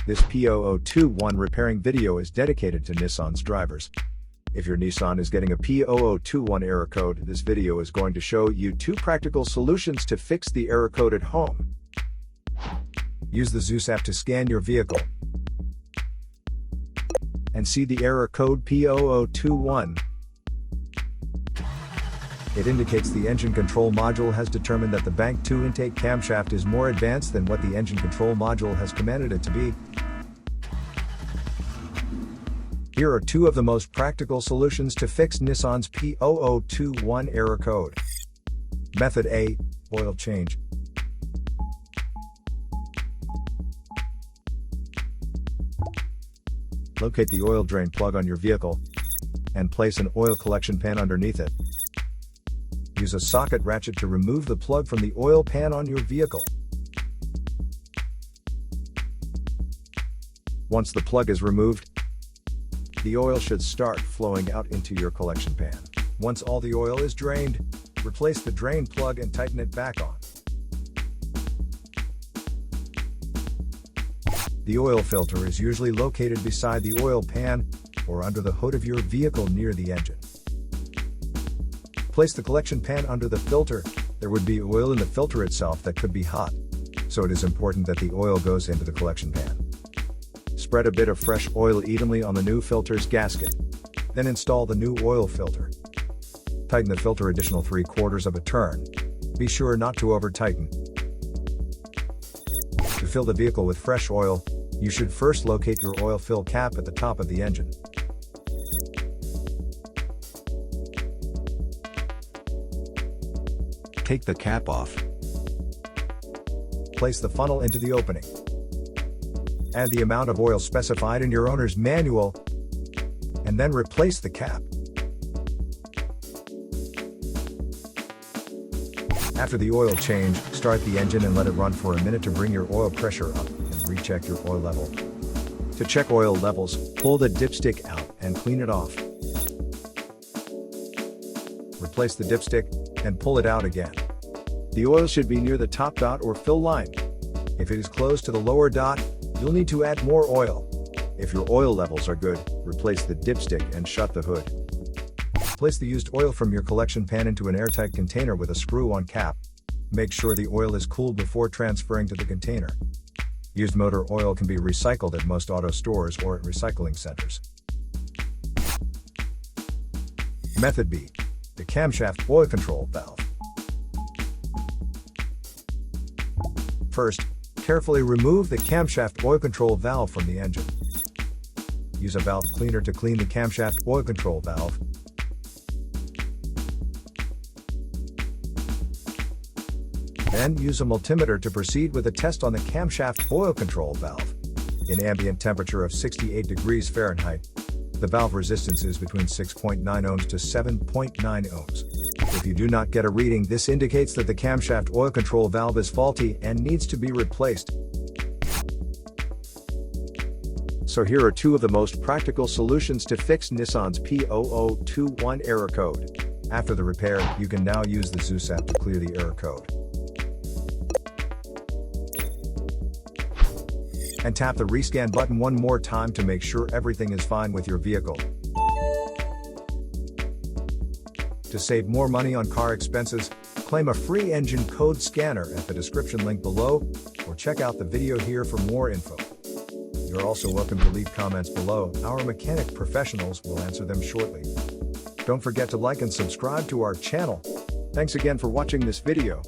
This P0021 repairing video is dedicated to Nissan's drivers. If your Nissan is getting a P0021 error code, this video is going to show you 2 practical solutions to fix the error code at home. Use the Zeus app to scan your vehicle and see the error code P0021. It indicates the engine control module has determined that the bank 2 intake camshaft is more advanced than what the engine control module has commanded it to be. Here are 2 of the most practical solutions to fix Nissan's P0021 error code. Method A: oil change. Locate the oil drain plug on your vehicle and place an oil collection pan underneath it. Use a socket ratchet to remove the plug from the oil pan on your vehicle. Once the plug is removed, the oil should start flowing out into your collection pan. Once all the oil is drained, replace the drain plug and tighten it back on. The oil filter is usually located beside the oil pan or under the hood of your vehicle near the engine. Place the collection pan under the filter. There would be oil in the filter itself that could be hot, so it is important that the oil goes into the collection pan. Spread a bit of fresh oil evenly on the new filter's gasket. Then install the new oil filter. Tighten the filter additional 3/4 of a turn. Be sure not to over-tighten. To fill the vehicle with fresh oil, you should first locate your oil fill cap at the top of the engine. Take the cap off. Place the funnel into the opening. Add the amount of oil specified in your owner's manual, and then replace the cap. After the oil change, start the engine and let it run for a minute to bring your oil pressure up and recheck your oil level. To check oil levels, pull the dipstick out and clean it off. Replace the dipstick and pull it out again. The oil should be near the top dot or fill line. If it is close to the lower dot, you'll need to add more oil. If your oil levels are good, replace the dipstick and shut the hood. Place the used oil from your collection pan into an airtight container with a screw-on cap. Make sure the oil is cooled before transferring to the container. Used motor oil can be recycled at most auto stores or at recycling centers. Method B: the Camshaft Oil Control Valve. First, carefully remove the camshaft oil control valve from the engine. Use a valve cleaner to clean the camshaft oil control valve. Then use a multimeter to proceed with a test on the camshaft oil control valve. In ambient temperature of 68 degrees Fahrenheit, the valve resistance is between 6.9 ohms to 7.9 ohms. If you do not get a reading, this indicates that the camshaft oil control valve is faulty and needs to be replaced. So here are 2 of the most practical solutions to fix Nissan's P0021 error code. After the repair, you can now use the Zeus app to clear the error code. And tap the rescan button one more time to make sure everything is fine with your vehicle. To save more money on car expenses, claim a free engine code scanner at the description link below, or check out the video here for more info. You're also welcome to leave comments below. Our mechanic professionals will answer them shortly. Don't forget to like and subscribe to our channel. Thanks again for watching this video.